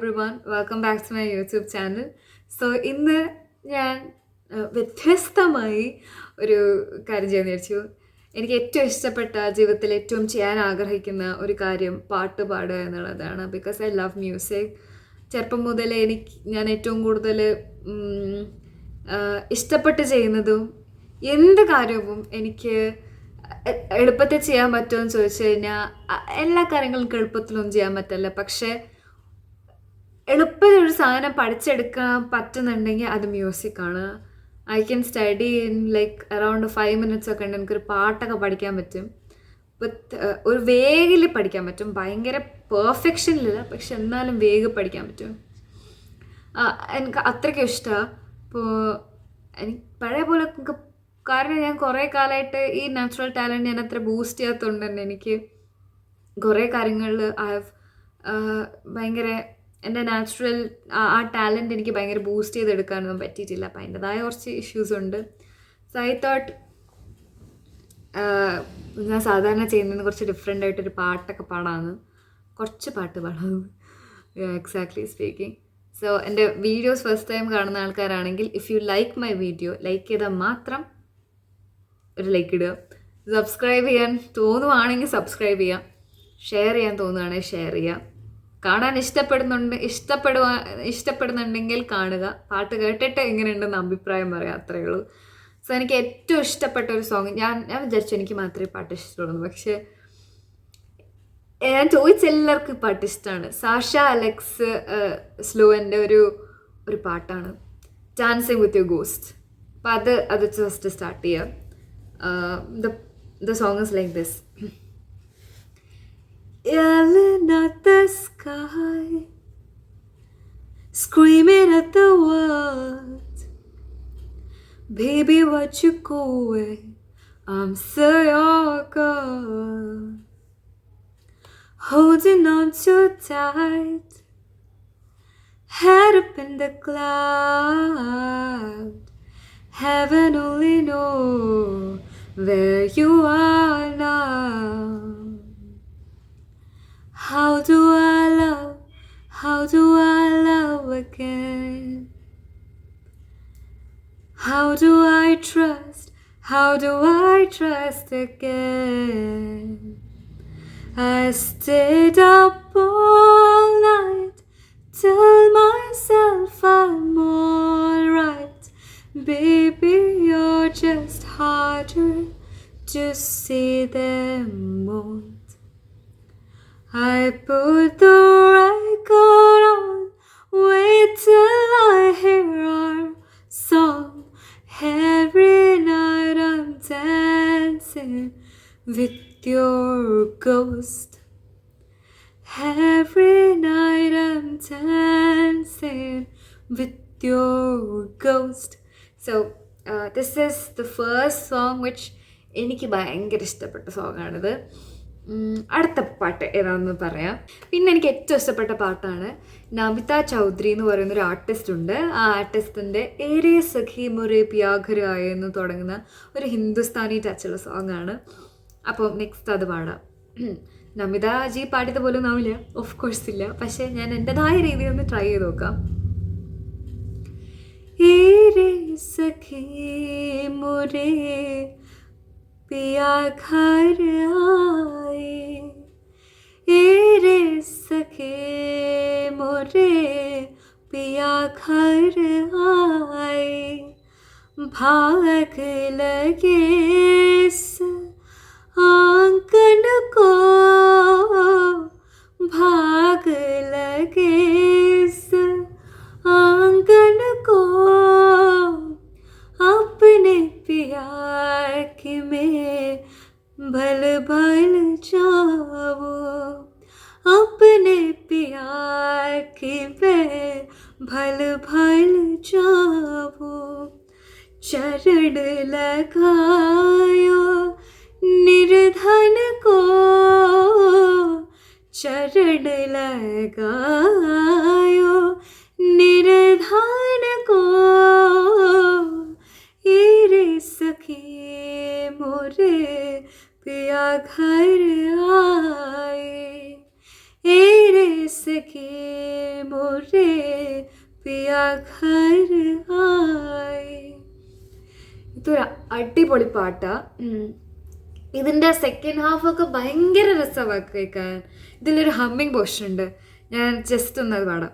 everyone, welcome back to my YouTube channel. So ഇന്ന് ഞാൻ വ്യത്യസ്തമായി ഒരു കാര്യം ചെയ്യാൻ വിചാരിച്ചു. എനിക്ക് ഏറ്റവും ഇഷ്ടപ്പെട്ട ജീവിതത്തിൽ ഏറ്റവും ചെയ്യാൻ ആഗ്രഹിക്കുന്ന ഒരു കാര്യം പാട്ട് പാടുക എന്നുള്ളതാണ്. Because I love music. ചെറുപ്പം മുതലേ ഞാൻ ഏറ്റവും കൂടുതൽ ഇഷ്ടപ്പെട്ട് ചെയ്യുന്നതും എന്ത് കാര്യവും എനിക്ക് എളുപ്പത്തിൽ ചെയ്യാൻ പറ്റുമോ എന്ന് ചോദിച്ചു കഴിഞ്ഞാൽ എല്ലാ കാര്യങ്ങളും എളുപ്പത്തിലൊന്നും ചെയ്യാൻ പറ്റില്ല. പക്ഷേ എളുപ്പത്തിൽ ഒരു സാധനം പഠിച്ചെടുക്കാൻ പറ്റുന്നുണ്ടെങ്കിൽ അത് മ്യൂസിക്കാണ്. I can study in like around 5 minutes ഒക്കെ ഉണ്ട്. എനിക്കൊരു പാട്ടൊക്കെ പഠിക്കാൻ പറ്റും. ഒരു വേഗത്തിൽ പഠിക്കാൻ പറ്റും. ഭയങ്കര പെർഫെക്ഷനിലില്ല, പക്ഷെ എന്നാലും വേഗം പഠിക്കാൻ പറ്റും. എനിക്ക് അത്രയ്ക്കും ഇഷ്ടമാണ്. ഇപ്പോൾ എനിക്ക് പഴയ പോലെ കാരണം ഞാൻ കുറേ കാലമായിട്ട് ഈ നാച്ചുറൽ ടാലൻറ്റ് ഞാൻ അത്ര ബൂസ്റ്റ് ചെയ്യാത്തതുകൊണ്ട് തന്നെ എനിക്ക് കുറേ കാര്യങ്ങളിൽ ഭയങ്കര എൻ്റെ നാച്ചുറൽ ആ ടാലൻറ്റ് എനിക്ക് ഭയങ്കര ബൂസ്റ്റ് ചെയ്തെടുക്കാനൊന്നും പറ്റിയിട്ടില്ല. അപ്പം അതിൻ്റെതായ കുറച്ച് ഇഷ്യൂസ് ഉണ്ട്. സോ ഐ തോട്ട് ഞാൻ സാധാരണ ചെയ്യുന്നതിന് കുറച്ച് ഡിഫറെൻ്റ് ആയിട്ടൊരു പാട്ടൊക്കെ പാടാമെന്ന്, കുറച്ച് പാട്ട് പാടാമെന്ന്, എക്സാക്ട്ലി സ്പീക്കിംഗ്. സോ എൻ്റെ വീഡിയോസ് ഫസ്റ്റ് ടൈം കാണുന്ന ആൾക്കാരാണെങ്കിൽ if you like my video, like ചെയ്താൽ മാത്രം ഒരു ലൈക്ക് ഇടുക. സബ്സ്ക്രൈബ് ചെയ്യാൻ തോന്നുവാണെങ്കിൽ സബ്സ്ക്രൈബ് ചെയ്യാം. ഷെയർ ചെയ്യാൻ തോന്നുകയാണെങ്കിൽ ഷെയർ ചെയ്യാം. കാണാൻ ഇഷ്ടപ്പെടുന്നുണ്ടെങ്കിൽ കാണുക. പാട്ട് കേട്ടിട്ട് എങ്ങനെയുണ്ടെന്ന് അഭിപ്രായം പറയാം, അത്രയേ ഉള്ളൂ. സോ എനിക്ക് ഏറ്റവും ഇഷ്ടപ്പെട്ട ഒരു സോങ്, ഞാൻ വിചാരിച്ചു എനിക്ക് മാത്രമേ പാട്ട് ഇഷ്ടമുള്ളൂ, പക്ഷേ ഞാൻ ചോദിച്ച എല്ലാവർക്കും പാട്ട് ഇഷ്ടമാണ്. സാഷ അലക്സ് സ്ലോവൻ്റെ ഒരു പാട്ടാണ് ഡാൻസിങ് വിത്ത് യുവർ ഗോസ്റ്റ്. അപ്പം അത് ജസ്റ്റ് സ്റ്റാർട്ട് ചെയ്യാം. The song is like this. Yelling at the sky, screaming at the world, baby what you going, I'm so your girl, holding on too tight, head up in the cloud, heaven only know where you are now. How do I love again? How do I trust again? I stayed up all night, tell myself I'm alright. Baby, you're just harder to see them all. I put the record on, wait till I hear our song. Every night I'm dancing with your ghost. Every night I'm dancing with your ghost. So this is the first song which എനിക്ക് ഭയങ്കര ഇഷ്ടപ്പെട്ട സോങ്ങാണിത്. അടുത്ത പാട്ട് ഏതാണെന്ന് പറയാം. പിന്നെ എനിക്ക് ഏറ്റവും ഇഷ്ടപ്പെട്ട പാട്ടാണ് നമിത ചൗധരി എന്ന് പറയുന്നൊരു ആർട്ടിസ്റ്റ് ഉണ്ട്. ആ ആർട്ടിസ്റ്റിൻ്റെ ഏരേ സഖി മുറേ പിയാഘരായ എന്ന് തുടങ്ങുന്ന ഒരു ഹിന്ദുസ്ഥാനി ടച്ചുള്ള സോങ്ങാണ്. അപ്പോൾ നെക്സ്റ്റ് അത് പാടാം. നമിത ജി പാടിയത് പോലും ആവില്ല, ഓഫ് കോഴ്സ് ഇല്ല, പക്ഷേ ഞാൻ എൻ്റെതായ രീതിയിൽ ഒന്ന് ട്രൈ ചെയ്ത് നോക്കാം. ഏരേ സഖി മുറേ पिया घर आए, रे सखे मोरे पिया घर आए, भाग लगे इस आंगन को, भाग लगे इस आंगन को, अपने पिया की में भल भल जाओ, अपने पिया की में भल भल जाओ, चरण लगायो निर्धन को, चरण लगायो निर्धन को, रे सखी मोरे पिया घर आए, रे സഖേ മോരേ പിയാ ഘർ ആയേ. ഇതൊരു അടിപൊളി പാട്ടാ. ഇതിൻ്റെ സെക്കൻഡ് ഹാഫൊക്കെ ഭയങ്കര രസമാണ് കേൾക്കാൻ. ഇതിലൊരു ഹമ്മിങ് പോർഷൻ ഉണ്ട്, ഞാൻ ജസ്റ്റ് ഒന്നത് പാടാം.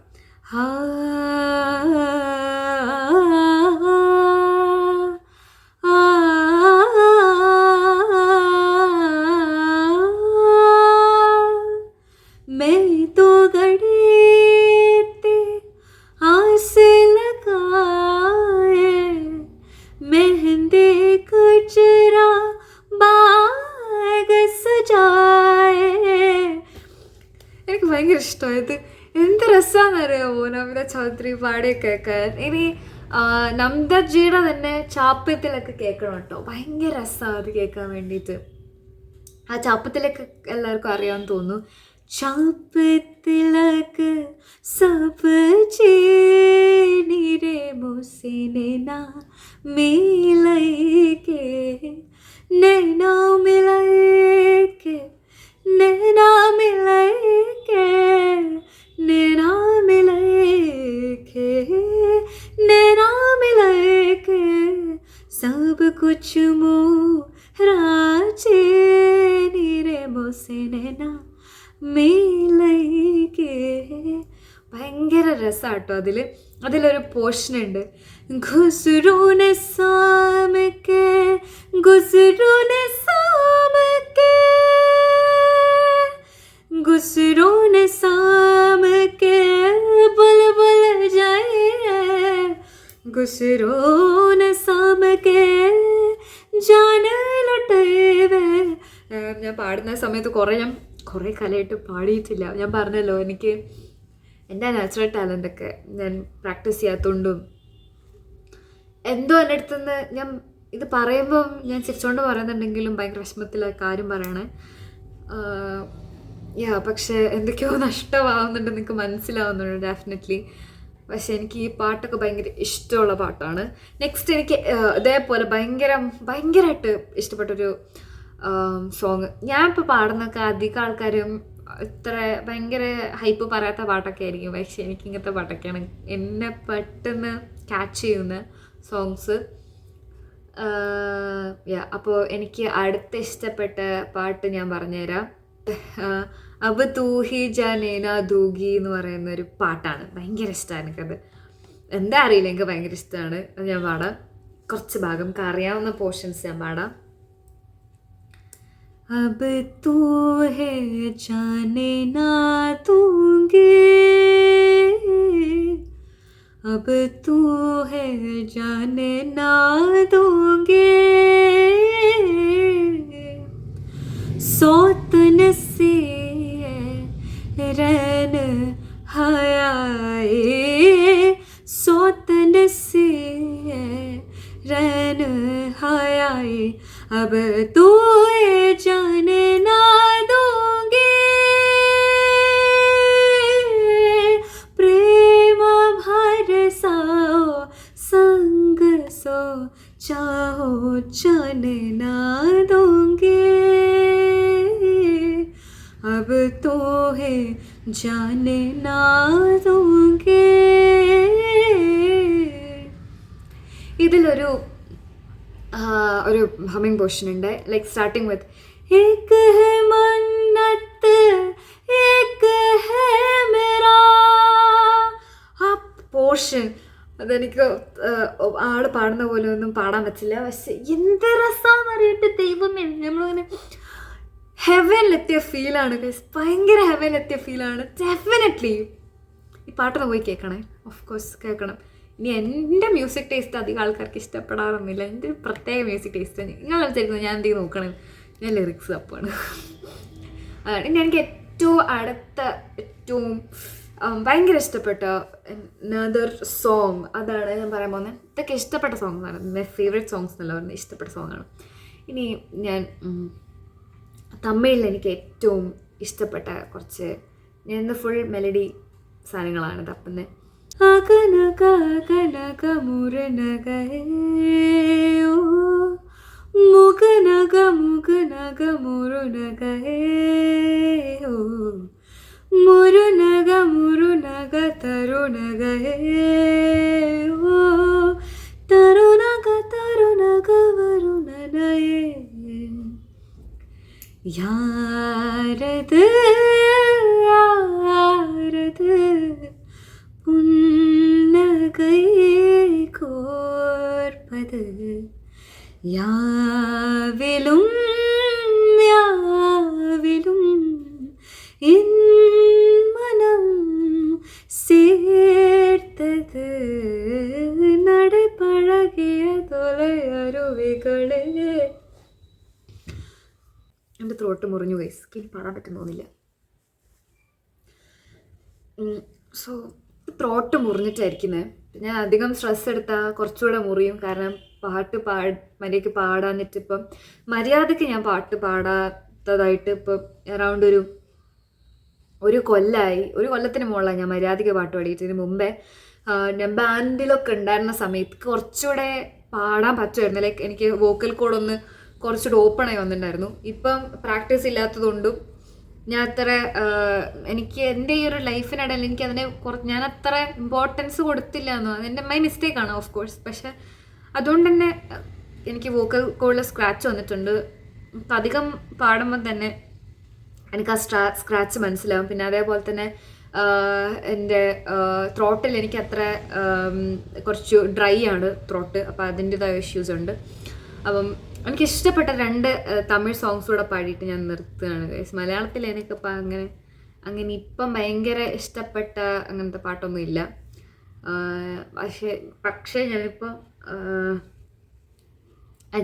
എനിക്ക് ഭയങ്കര ഇഷ്ടമായത്. എന്ത് രസമാണെന്നറിയാമോ നമിത ചൗധരി പാടി കേൾക്കാൻ. ഇനി നമിതജിയുടെ തന്നെ ചാപ്യത്തിലൊക്കെ കേൾക്കണം കേട്ടോ, ഭയങ്കര രസമാണ് അത് കേൾക്കാൻ വേണ്ടിയിട്ട്. ആ ചാപ്പത്തിലൊക്കെ എല്ലാവർക്കും അറിയാമെന്ന് തോന്നുന്നു. ചാപ്പത്തിലക്ക് സബ് ചീനിരെ മുസിനെ നാ മിലൈകെ നൈനാ മിലൈകെ നൈനാ മിലൈകെ നൈനാ മിലൈകെ നൈനാ മിലൈകെ സബ് കുछ മോരാചേ നിരെ മുസിനെ നാ മിലൈകെ. ഭയങ്കര രസമാട്ടോ അതിലൊരു പോർഷനുണ്ട്. ഗുസ്റൂനെ സാമക്കെ ഗുസ്റൂനെ സാമക്കെ ഗുസ്റൂനെ സാമക്കെ ബുൽ ബുൽ ജായേ ഗുസ്റൂനെ സാമക്കെ ജാനേ ലട്ടേവേ. ഞാൻ പാടുന്ന സമയത്ത് കുറേ കാലമായിട്ട് പാടിയിട്ടില്ല. ഞാൻ പറഞ്ഞല്ലോ, എനിക്ക് എൻ്റെ നാച്ചുറൽ ടാലൻ്റൊക്കെ ഞാൻ പ്രാക്ടീസ് ചെയ്യാത്തതുകൊണ്ടും എന്തോ എൻ്റെ അടുത്തുനിന്ന് ഞാൻ ഇത് പറയുമ്പം ഞാൻ ചിരിച്ചുകൊണ്ട് പറയുന്നുണ്ടെങ്കിലും ഭയങ്കര വിഷമത്തിലെ കാര്യം പറയണേ. പക്ഷേ എന്തൊക്കെയോ നഷ്ടമാവുന്നുണ്ട്, നിങ്ങൾക്ക് മനസ്സിലാവുന്നുണ്ട് ഡെഫിനറ്റ്ലി. പക്ഷെ എനിക്ക് ഈ പാട്ടൊക്കെ ഭയങ്കര ഇഷ്ടമുള്ള പാട്ടാണ്. നെക്സ്റ്റ് എനിക്ക് ഇതേപോലെ ഭയങ്കരമായിട്ട് ഇഷ്ടപ്പെട്ടൊരു സോങ്. ഞാൻ ഇപ്പോൾ പാടുന്നൊക്കെ അധികം ആൾക്കാരും ഇത്ര ഭയങ്കര ഹൈപ്പ് പറയാത്ത പാട്ടൊക്കെ ആയിരിക്കും, പക്ഷെ എനിക്ക് ഇങ്ങനത്തെ പാട്ടൊക്കെയാണ് എന്നെ പെട്ടെന്ന് ക്യാച്ച് ചെയ്യുന്ന സോങ്സ്. അപ്പോൾ എനിക്ക് അടുത്ത ഇഷ്ടപ്പെട്ട പാട്ട് ഞാൻ പറഞ്ഞുതരാം. അബ് തൂ ഹി ജാനേന ദൂഗി എന്ന് പറയുന്ന ഒരു പാട്ടാണ്. ഭയങ്കര ഇഷ്ടമാണ് എനിക്കത്. എന്താ അറിയില്ല, എനിക്ക് ഭയങ്കര ഇഷ്ടമാണ്. അത് ഞാൻ പാടാം. കുറച്ച് ഭാഗം നമുക്ക് അറിയാവുന്ന പോർഷൻസ് ഞാൻ പാടാം. अब तू है जाने ना दूंगे अब तू है जाने ना दूंगे सौतन से रन हयाए सौतन से रन हयाए अब तू जाने ना दूंगे प्रेम भरसाओ संग सो चाहो जाने ना दूंगे अब तो है जाने ना दूंगे. ഇതിലൊരു ഹമ്മിങ് പോർഷൻ ഉണ്ട്, ലൈക്ക് സ്റ്റാർട്ടിങ് വിത്ത് एक है मन्नत एक है मेरा. ആ പോർഷൻ അതെനിക്ക് ആള് പാടുന്ന പോലെ ഒന്നും പാടാൻ പറ്റില്ല, പക്ഷെ എന്ത് രസമാണെന്ന് അറിയട്ടെ. ദൈവമേ, നമ്മളിങ്ങനെ ഹെവനിലെത്തിയ ഫീലാണ്, ഭയങ്കര ഹെവനിലെത്തിയ ഫീലാണ്. ഡെഫിനറ്റ്ലി ഈ പാട്ടൊന്ന് പോയി കേൾക്കണേ, ഓഫ് കോഴ്സ് കേൾക്കണം. ഇനി എൻ്റെ മ്യൂസിക് ടേസ്റ്റ് അധികം ആൾക്കാർക്ക് ഇഷ്ടപ്പെടാറൊന്നുമില്ല, എൻ്റെ ഒരു പ്രത്യേക മ്യൂസിക് ടേസ്റ്റ്. നിങ്ങൾ വിചാരിക്കുന്നത് ഞാൻ എന്തെങ്കിലും നോക്കണം, ഞാൻ ലിറിക്സ് തപ്പാണ്. അതാണ് ഇനി എനിക്ക് ഏറ്റവും ഭയങ്കര ഇഷ്ടപ്പെട്ട അനദർ സോങ്. അതാണ് ഞാൻ പറയാൻ പോകുന്നത്. ഇതൊക്കെ ഇഷ്ടപ്പെട്ട സോങ്സാണ്, എൻ്റെ ഫേവറേറ്റ് സോങ്സ് എന്നല്ല പറഞ്ഞത്, ഇഷ്ടപ്പെട്ട സോങ്ങാണ്. ഇനി ഞാൻ തമിഴിൽ എനിക്ക് ഏറ്റവും ഇഷ്ടപ്പെട്ട കുറച്ച്, ഞാൻ ഇന്ന് ഫുൾ മെലഡി സാധനങ്ങളാണ് തപ്പുന്നത്. അകനക കനക മുരനകേ ഓ മുകനക മുകനക മുരുനകേ ഓ മുരുനഗ മുരുനഗ തരുണഗയേ ഓ തരുണഗ തരുണഗ വരുണനയേ യാരത് യാരത് പുന്നഗൈ കോർപ്പത് യാവിലും യാവിലും എൻ മനം சேர்த்தது നടപഴകിയ തൊലയരുവികളെ. എൻ്റെ ത്രോട്ട് മുറിഞ്ഞു ഗൈസ്, എനിക്ക് പാടാൻ പറ്റുന്നൊന്നുമില്ല. So throat മുറിഞ്ഞിട്ടായിരിക്കുന്നത്. ഞാൻ അധികം സ്ട്രെസ് എടുത്താൽ കുറച്ചുകൂടെ മുറിയും. കാരണം പാട്ട് മര്യാദയ്ക്ക് പാടാന്നിട്ട് ഇപ്പം മര്യാദയ്ക്ക് ഞാൻ പാട്ട് പാടാത്തതായിട്ട് ഇപ്പം അറൗണ്ട് ഒരു കൊല്ലമായി, ഒരു കൊല്ലത്തിന് മുകളിലാണ് ഞാൻ മര്യാദയ്ക്ക് പാട്ട് പാടിയിട്ട്. ഇതിന് മുമ്പേ ഞാൻ ബാൻഡിലൊക്കെ ഉണ്ടായിരുന്ന സമയത്ത് കുറച്ചുകൂടെ പാടാൻ പറ്റുമായിരുന്നു. ലൈക്ക് എനിക്ക് വോക്കൽ കോഡൊന്ന് കുറച്ചുകൂടെ ഓപ്പണായി വന്നിട്ടുണ്ടായിരുന്നു. ഇപ്പം പ്രാക്ടീസ് ഇല്ലാത്തതുകൊണ്ടും ഞാൻ അത്ര എനിക്ക് എൻ്റെ ഈ ഒരു ലൈഫിനിടയിൽ എനിക്ക് അതിനെ ഞാൻ അത്ര ഇമ്പോർട്ടൻസ് കൊടുത്തില്ല എന്ന്. അതെൻ്റെ മൈ മിസ്റ്റേക്കാണ് ഓഫ് കോഴ്സ്. പക്ഷെ അതുകൊണ്ട് തന്നെ എനിക്ക് വോക്കൽ കോഡിൽ സ്ക്രാച്ച് വന്നിട്ടുണ്ട്. അധികം പാടുമ്പോൾ തന്നെ എനിക്ക് ആ സ്ക്രാച്ച് മനസ്സിലാവും. പിന്നെ അതേപോലെ തന്നെ എൻ്റെ ത്രോട്ടിൽ എനിക്ക് അത്ര കുറച്ച് ഡ്രൈ ആണ് ത്രോട്ട്. അപ്പോൾ അതിൻ്റെതായ ഇഷ്യൂസ് ഉണ്ട്. അപ്പം എനിക്കിഷ്ടപ്പെട്ട 2 തമിഴ് സോങ്സ് കൂടെ പാടിയിട്ട് ഞാൻ നിർത്തുകയാണ് ഗൈസ്. മലയാളത്തിൽ എനിക്കിപ്പോൾ അങ്ങനെ ഇപ്പം ഭയങ്കര ഇഷ്ടപ്പെട്ട അങ്ങനത്തെ പാട്ടൊന്നും ഇല്ല. പക്ഷേ ഞാനിപ്പോൾ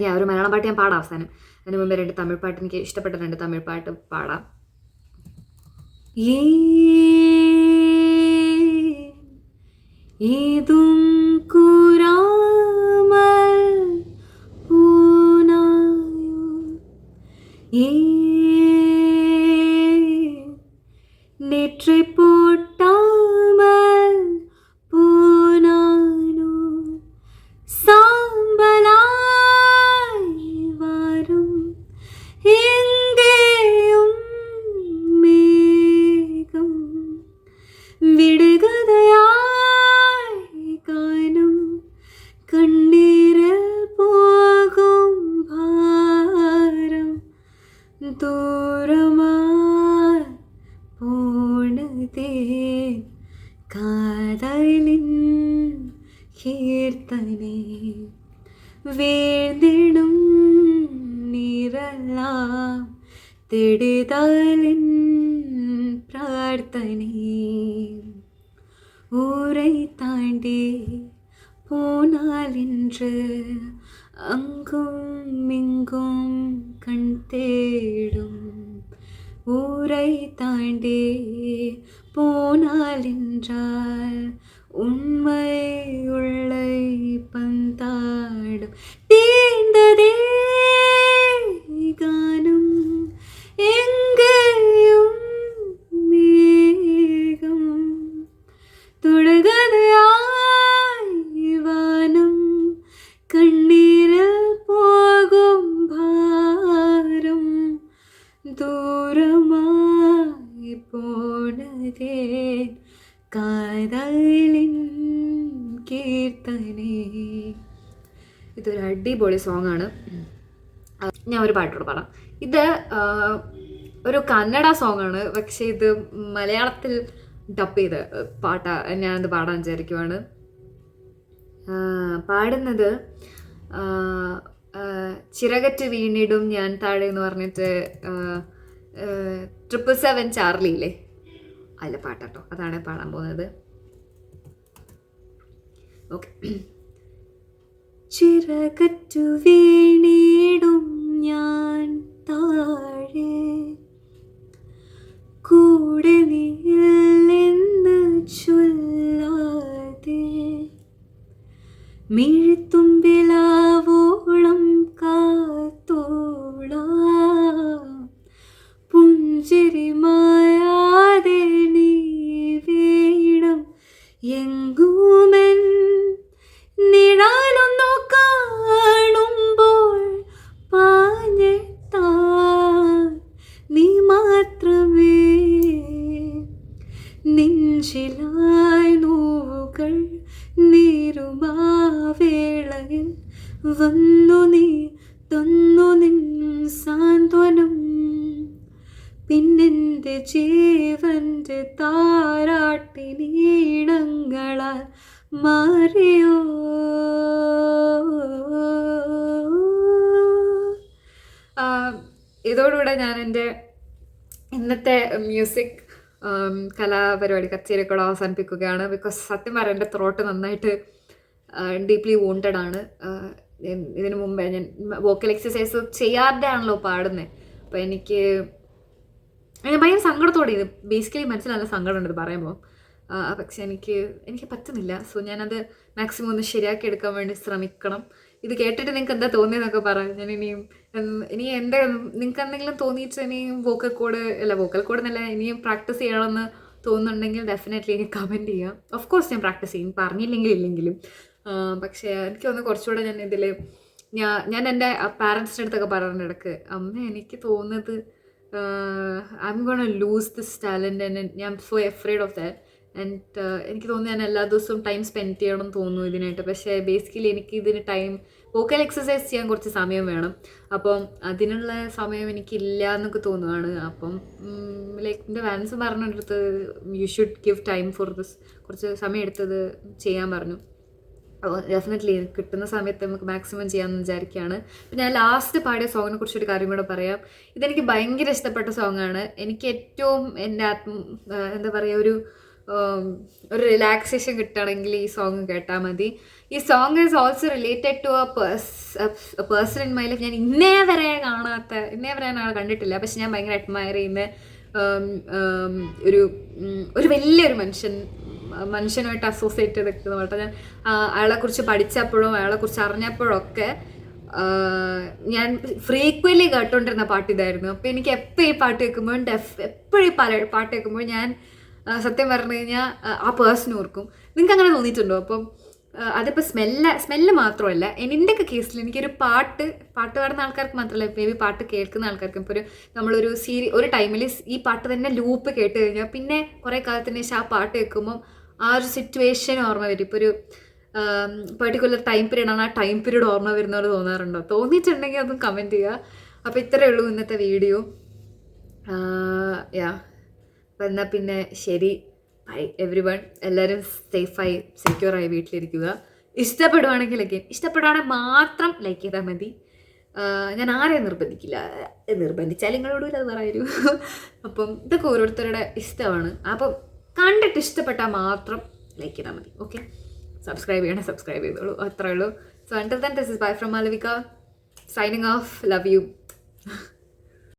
ഞാൻ ഒരു മലയാളം പാട്ട് ഞാൻ പാടാം അവസാനം. അതിന് മുമ്പ് 2 തമിഴ് പാട്ട്, എനിക്ക് ഇഷ്ടപ്പെട്ട 2 തമിഴ് പാട്ട് പാടാം. ഏതും കൂറാമൽ പൂനായോ நேற்றை போட்டாமல் பூனானோ சாம்பலாய் வரும் எங்கேயும் மேகம் விடுகதையாய் காணும் கண்ணீரில் போகும் பாரம் தூரமாய் போனதே காதலின் கீர்த்தனை வீழ்ந்திடும் நீரெல்லாம் தேடுதலின் பிரார்த்தனை ஊரை தாண்டி போனால் இன்று அங்கும் இங்கும் கண் தேடும் ஊரை தாண்டி போனால் என்றால் உண்மை உள்ளே பந்தாடும் தீர்ந்ததே காணும் எங்கேயும் மேகம் தொடுகதையாய் வானம் கண்ணீரில் போகும் பாரம் ദൂരമായി പോണതേ കാതലിൻ കീർത്തനേ. ഇതൊരു അടിപൊളി സോങ്ങാണ്. ഞാൻ ഒരു പാട്ടോട് പാടാം. ഇത് ഒരു കന്നഡ സോങ്ങാണ്. പക്ഷേ ഇത് മലയാളത്തിൽ ഡബ് ചെയ്ത് ഞാനത് പാടാൻ വിചാരിക്കുവാണ്. പാടുന്നത് ചിറകറ്റ് വീണിടും ഞാൻ താഴെ എന്ന് പറഞ്ഞിട്ട് 777 ചാർലിയില്ലേ അതിലെ പാട്ടാട്ടോ. അതാണ് പാടാൻ പോകുന്നത്. ഓക്കെ. ചിറകറ്റു വീണിടും ഞാൻ താഴെ കൂടെ നീല്ലെന്ന് ചൊല്ലാതെ മിഴിത്തുമ്പിലാവോളം കാത്തോളാം പുഞ്ചിരി മായാതെ നീ വീണം എങ്കുമൻ നിഴലൊന്നു കാണുമ്പോൾ പാഞ്ഞെത്താൻ നീ മാത്രമേ നെഞ്ചിലായി നോവുകൾ നീരുമാവേളയിൽ വന്നു നീ തന്നു നിൻ സാന്ത്വനം. പിന്നെൻ്റെ ജീവൻ്റെ താരാട്ടിനീണങ്ങളാൽ മാറിയോ. ഇതോടുകൂടെ ഞാൻ എൻ്റെ ഇന്നത്തെ മ്യൂസിക് കലാപരിപാടി കച്ചേരിയൊക്കെ അവസാനിപ്പിക്കുകയാണ്. ബിക്കോസ് സത്യം പറയാം എൻ്റെ ത്രോട്ട് നന്നായിട്ട് ഡീപ്ലി വോണ്ടഡ് ആണ്. ഇതിനു മുമ്പേ ഞാൻ വോക്കൽ എക്സസൈസ് ചെയ്യാതെ ആണല്ലോ പാടുന്നത്. അപ്പോൾ എനിക്ക് ഭയങ്കര സങ്കടത്തോടെ, ഇത് ബേസിക്കലി മനസ്സിൽ നല്ല സങ്കടമുണ്ട് ഇത് പറയുമ്പോൾ. പക്ഷെ എനിക്ക് പറ്റുന്നില്ല. സോ ഞാനത് മാക്സിമം ഒന്ന് ശരിയാക്കി എടുക്കാൻ വേണ്ടി ശ്രമിക്കണം. ഇത് കേട്ടിട്ട് നിങ്ങൾക്ക് എന്താ തോന്നിയെന്നൊക്കെ പറയാം. ഞാൻ ഇനി എന്താ നിങ്ങൾക്ക് എന്തെങ്കിലും തോന്നിയിട്ട് ഇനിയും വോക്കൽ കോഡ് എന്നല്ല ഇനിയും പ്രാക്ടീസ് ചെയ്യണമെന്ന് തോന്നുന്നുണ്ടെങ്കിൽ ഡെഫിനറ്റ്ലി എനിക്ക് കമൻറ്റ് ചെയ്യാം. ഓഫ് കോഴ്സ് ഞാൻ പ്രാക്ടീസ് ചെയ്യും, പറഞ്ഞില്ലെങ്കിലും. പക്ഷേ എനിക്ക് തോന്നുന്നു കുറച്ചുകൂടെ ഞാൻ എൻ്റെ പാരൻസിൻ്റെ അടുത്തൊക്കെ പറയാറുണ്ട് ഇടയ്ക്ക്, അമ്മ എനിക്ക് തോന്നുന്നത് I'm gonna lose this talent and I'm so afraid of that. And എനിക്ക് തോന്നുന്നു ഞാൻ എല്ലാ ദിവസവും ടൈം സ്പെൻഡ് ചെയ്യണം എന്ന് തോന്നുന്നു ഇതിനായിട്ട്. പക്ഷേ ബേസിക്കലി എനിക്ക് ഇതിന് വോക്കൽ എക്സസൈസ് ചെയ്യാൻ കുറച്ച് സമയം വേണം. അപ്പം അതിനുള്ള സമയം എനിക്കില്ല എന്നൊക്കെ തോന്നുകയാണ്. അപ്പം ലൈക്ക് എൻ്റെ പാരൻസ് പറഞ്ഞെടുത്ത് you should give time for this, കുറച്ച് സമയം എടുത്തത് ചെയ്യാൻ പറഞ്ഞു. അപ്പോൾ ഡെഫിനറ്റ്ലി കിട്ടുന്ന സമയത്ത് നമുക്ക് മാക്സിമം ചെയ്യാമെന്ന് വിചാരിക്കുകയാണ്. അപ്പം ഞാൻ ലാസ്റ്റ് പാടിയ സോങ്ങിനെ കുറിച്ചൊരു കാര്യം കൂടെ പറയാം. ഇതെനിക്ക് ഭയങ്കര ഇഷ്ടപ്പെട്ട സോങ്ങാണ്. എനിക്ക് ഏറ്റവും എൻ്റെ എന്താ പറയുക ഒരു റിലാക്സേഷൻ കിട്ടുകയാണെങ്കിൽ ഈ സോങ് കേട്ടാൽ മതി. ഈ song is also related to a person in my life. ഞാൻ ഇന്നേ വരെ ഞാൻ കണ്ടിട്ടില്ല. പക്ഷെ ഞാൻ ഭയങ്കര അഡ്മയർ ചെയ്യുന്ന ഒരു വലിയൊരു മനുഷ്യനുമായിട്ട് അസോസിയേറ്റ് ചെയ്ത് നിൽക്കുന്ന പാട്ട്. ഞാൻ അയാളെക്കുറിച്ച് പഠിച്ചപ്പോഴും അയാളെക്കുറിച്ച് അറിഞ്ഞപ്പോഴൊക്കെ ഞാൻ ഫ്രീക്വൻലി കേട്ടോണ്ടിരുന്ന പാട്ട് ഇതായിരുന്നു. അപ്പോൾ എനിക്ക് എപ്പോൾ ഈ പാട്ട് കേൾക്കുമ്പോൾ എപ്പോഴും ഈ പാട്ട് കേൾക്കുമ്പോൾ ഞാൻ സത്യം പറഞ്ഞു കഴിഞ്ഞാൽ ആ പേഴ്സൺ ഓർക്കും. നിങ്ങൾക്ക് അങ്ങനെ തോന്നിയിട്ടുണ്ടോ? അപ്പം അതിപ്പോൾ സ്മെല്ല് മാത്രമല്ല, എൻ്റെയൊക്കെ കേസിൽ എനിക്കൊരു പാട്ട് പാടുന്ന ആൾക്കാർക്ക് മാത്രമല്ല, മേ ബി പാട്ട് കേൾക്കുന്ന ആൾക്കാർക്കും ഇപ്പോൾ നമ്മളൊരു ഒരു ടൈമിൽ ഈ പാട്ട് തന്നെ ലൂപ്പ് കേട്ട് കഴിഞ്ഞാൽ പിന്നെ കുറേ കാലത്തിന് ശേഷം ആ പാട്ട് കേൾക്കുമ്പം ആ ഒരു സിറ്റുവേഷൻ ഓർമ്മ വരും. ഇപ്പോൾ ഒരു പെർട്ടിക്കുലർ ടൈം പീരീഡ് ആണ്, ആ ടൈം പീരീഡ് ഓർമ്മ വരുന്നവർ തോന്നാറുണ്ടോ? തോന്നിയിട്ടുണ്ടെങ്കിൽ അതും കമൻറ്റ് ചെയ്യുക. അപ്പോൾ ഇത്രയേ ഉള്ളൂ ഇന്നത്തെ വീഡിയോ. അപ്പോൾ എന്നാൽ പിന്നെ ശരി, ബൈ എവ്രി വൺ. എല്ലാവരും സേഫായി സെക്യൂറായി വീട്ടിലിരിക്കുക. ഇഷ്ടപ്പെടുവാണെങ്കിൽ മാത്രം ലൈക്ക് ചെയ്താൽ മതി. ഞാൻ ആരെയും നിർബന്ധിച്ചാൽ നിങ്ങളോടും അത് പറയൂ. അപ്പം ഇതൊക്കെ ഓരോരുത്തരുടെ ഇഷ്ടമാണ്. അപ്പം കണ്ടിട്ട് ഇഷ്ടപ്പെട്ടാൽ മാത്രം ലൈക്ക് ചെയ്താൽ മതി. ഓക്കെ, സബ്സ്ക്രൈബ് ചെയ്തോളൂ. അത്രേ ഉള്ളൂ. So until then, this is bye from Malavika, signing off. Love you.